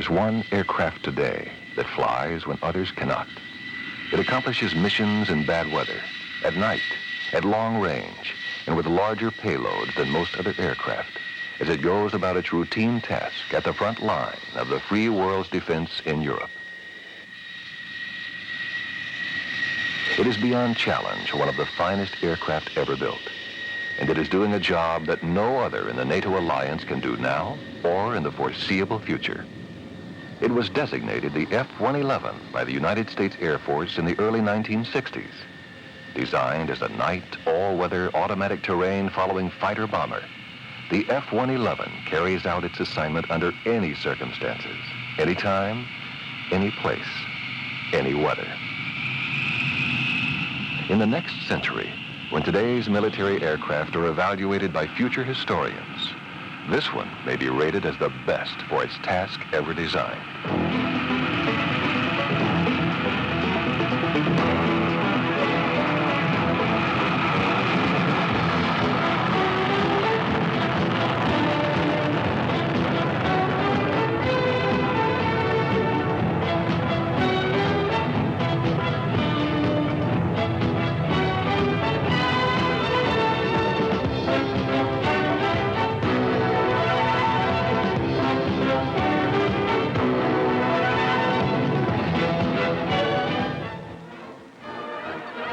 There's one aircraft today that flies when others cannot. It accomplishes missions in bad weather, at night, at long range, and with larger payloads than most other aircraft, as it goes about its routine task at the front line of the free world's defense in Europe. It is beyond challenge one of the finest aircraft ever built, and it is doing a job that no other in the NATO alliance can do now or in the foreseeable future. It was designated the F-111 by the United States Air Force in the early 1960s. Designed as a night, all-weather, automatic terrain following fighter bomber, the F-111 carries out its assignment under any circumstances, anytime, any place, any weather. In the next century, when today's military aircraft are evaluated by future historians, this one may be rated as the best for its task ever designed.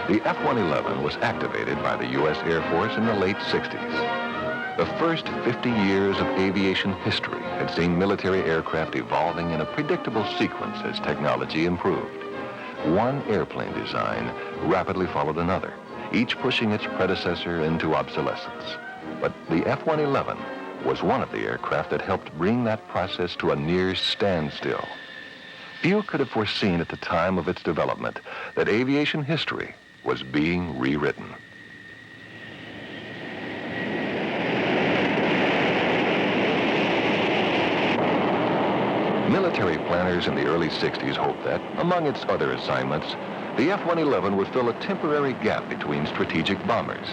The F-111 was activated by the U.S. Air Force in the late 60s. The first 50 years of aviation history had seen military aircraft evolving in a predictable sequence as technology improved. One airplane design rapidly followed another, each pushing its predecessor into obsolescence. But the F-111 was one of the aircraft that helped bring that process to a near standstill. Few could have foreseen at the time of its development that aviation history was being rewritten. Military planners in the early 60s hoped that, among its other assignments, the F-111 would fill a temporary gap between strategic bombers.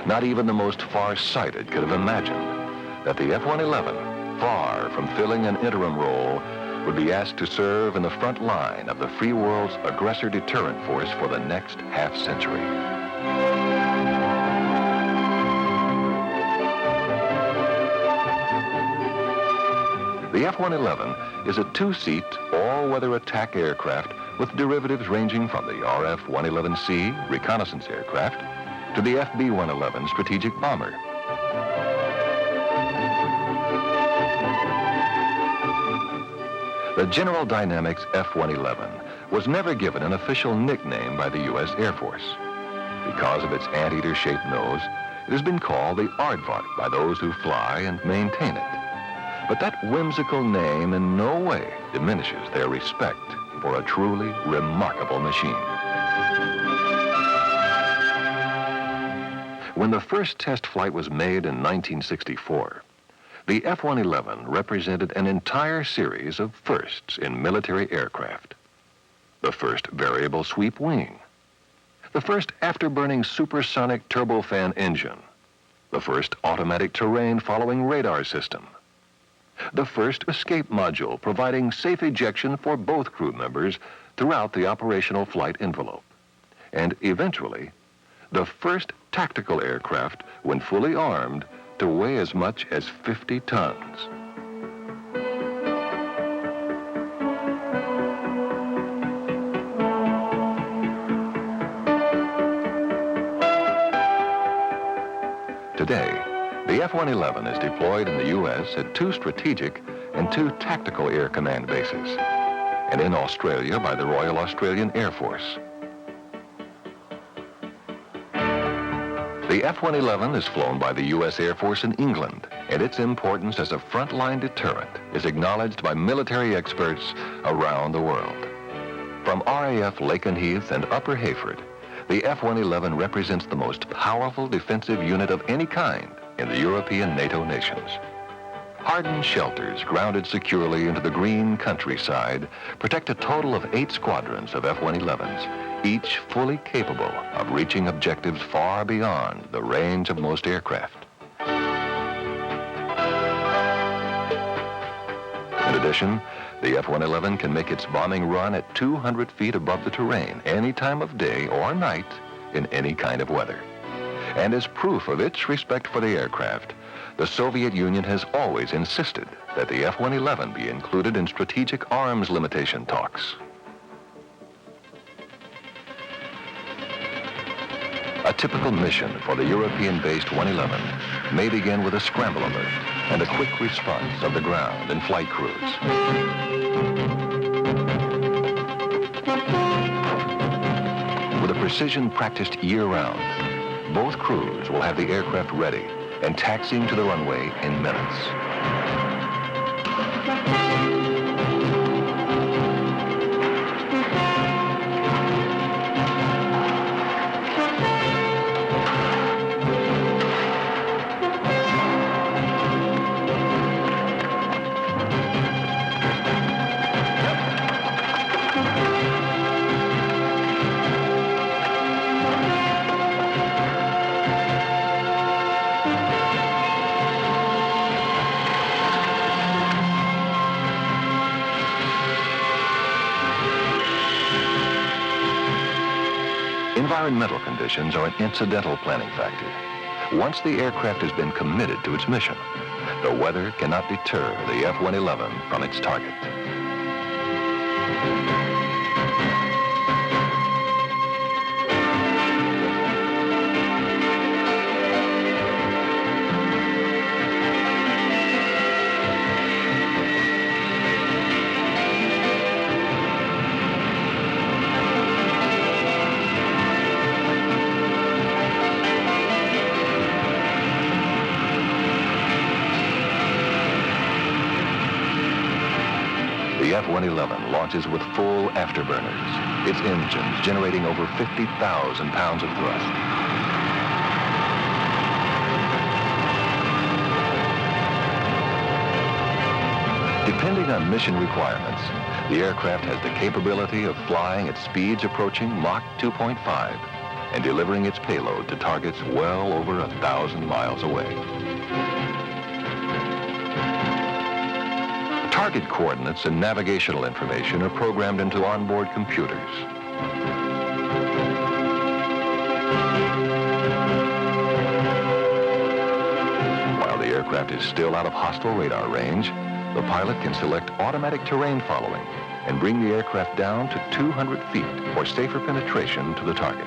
Not even the most far-sighted could have imagined that the F-111, far from filling an interim role, would be asked to serve in the front line of the free world's aggressor deterrent force for the next half-century. The F-111 is a two-seat, all-weather attack aircraft with derivatives ranging from the RF-111C reconnaissance aircraft to the FB-111 strategic bomber. The General Dynamics F-111 was never given an official nickname by the U.S. Air Force. Because of its anteater-shaped nose, it has been called the Aardvark by those who fly and maintain it. But that whimsical name in no way diminishes their respect for a truly remarkable machine. When the first test flight was made in 1964, the F-111 represented an entire series of firsts in military aircraft. The first variable sweep wing, the first afterburning supersonic turbofan engine, the first automatic terrain following radar system, the first escape module providing safe ejection for both crew members throughout the operational flight envelope, and eventually, the first tactical aircraft, when fully armed, to weigh as much as 50 tons. Today, the F-111 is deployed in the U.S. at 2 strategic and 2 tactical air command bases, and in Australia by the Royal Australian Air Force. The F-111 is flown by the U.S. Air Force in England, and its importance as a frontline deterrent is acknowledged by military experts around the world. From RAF Lakenheath and Upper Heyford, the F-111 represents the most powerful defensive unit of any kind in the European NATO nations. Hardened shelters grounded securely into the green countryside protect a total of 8 squadrons of F-111s, each fully capable of reaching objectives far beyond the range of most aircraft. In addition, The F-111 can make its bombing run at 200 feet above the terrain any time of day or night in any kind of weather. And as proof of its respect for the aircraft, the Soviet Union has always insisted that the F-111 be included in strategic arms limitation talks. A typical mission for the European-based 111 may begin with a scramble alert and a quick response of the ground and flight crews. With a precision practiced year-round, both crews will have the aircraft ready and taxiing to the runway in minutes. Environmental conditions are an incidental planning factor. Once the aircraft has been committed to its mission, the weather cannot deter the F-111 from its target. The F-111 launches with full afterburners, its engines generating over 50,000 pounds of thrust. Depending on mission requirements, the aircraft has the capability of flying at speeds approaching Mach 2.5 and delivering its payload to targets well over 1,000 miles away. Target coordinates and navigational information are programmed into onboard computers. While the aircraft is still out of hostile radar range, the pilot can select automatic terrain following and bring the aircraft down to 200 feet for safer penetration to the target.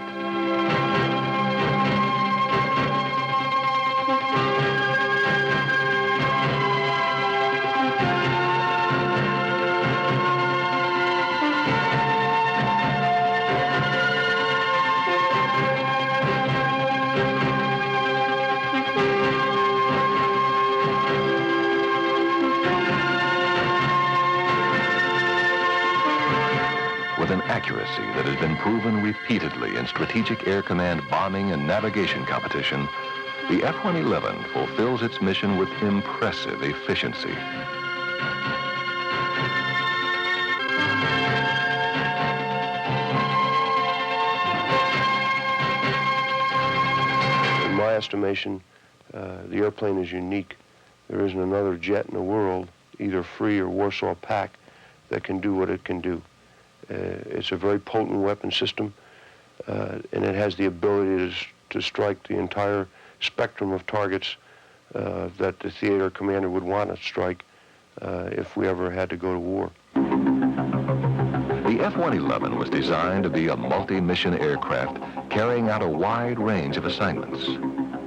With an accuracy that has been proven repeatedly in Strategic Air Command bombing and navigation competition, the F-111 fulfills its mission with impressive efficiency. In my estimation, the airplane is unique. There isn't another jet in the world, either free or Warsaw Pact, that can do what it can do. It's a very potent weapon system, and it has the ability to strike the entire spectrum of targets that the theater commander would want to strike if we ever had to go to war. The F-111 was designed to be a multi-mission aircraft carrying out a wide range of assignments.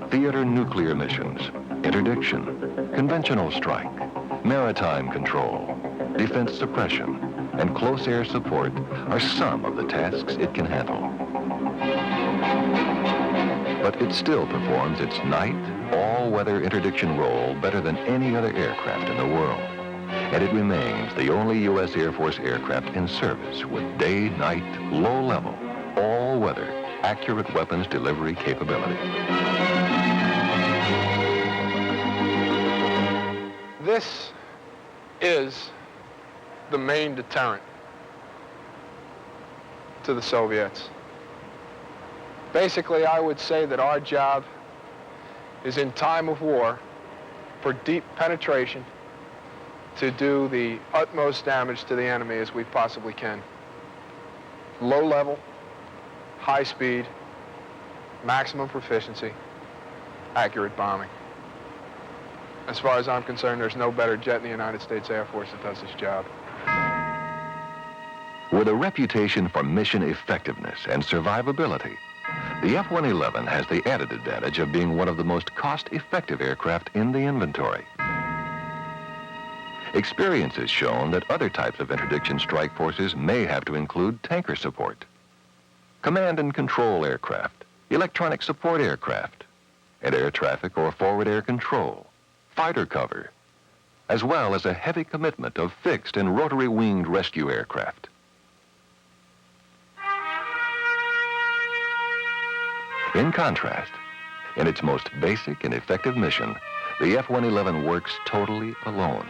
Theater nuclear missions, interdiction, conventional strike, maritime control, defense suppression, and close air support are some of the tasks it can handle. But it still performs its night, all-weather interdiction role better than any other aircraft in the world. And it remains the only U.S. Air Force aircraft in service with day-night, low-level, all-weather, accurate weapons delivery capability. This is the main deterrent to the Soviets. Basically, I would say that our job is in time of war for deep penetration to do the utmost damage to the enemy as we possibly can. Low level, high speed, maximum proficiency, accurate bombing. As far as I'm concerned, there's no better jet in the United States Air Force that does this job. With a reputation for mission effectiveness and survivability, the F-111 has the added advantage of being one of the most cost-effective aircraft in the inventory. Experience has shown that other types of interdiction strike forces may have to include tanker support, command and control aircraft, electronic support aircraft, and air traffic or forward air control, fighter cover, as well as a heavy commitment of fixed and rotary-winged rescue aircraft. In contrast, in its most basic and effective mission, the F-111 works totally alone.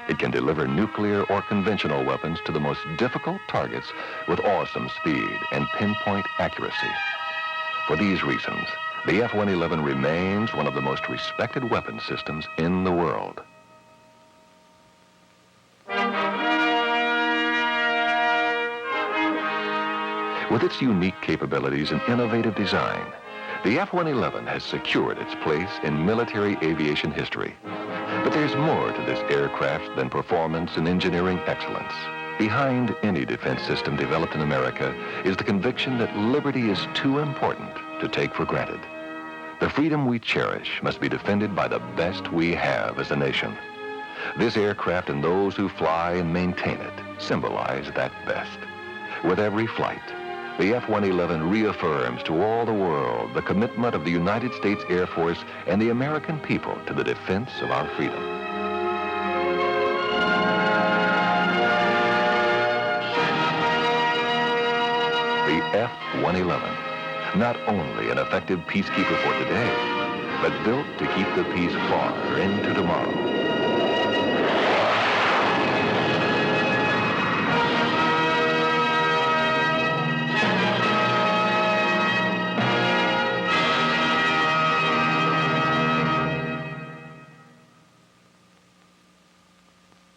It can deliver nuclear or conventional weapons to the most difficult targets with awesome speed and pinpoint accuracy. For these reasons, the F-111 remains one of the most respected weapon systems in the world. With its unique capabilities and innovative design, the F-111 has secured its place in military aviation history. But there's more to this aircraft than performance and engineering excellence. Behind any defense system developed in America is the conviction that liberty is too important to take for granted. The freedom we cherish must be defended by the best we have as a nation. This aircraft and those who fly and maintain it symbolize that best. With every flight, the F-111 reaffirms to all the world the commitment of the United States Air Force and the American people to the defense of our freedom. The F-111, not only an effective peacekeeper for today, but built to keep the peace far into tomorrow.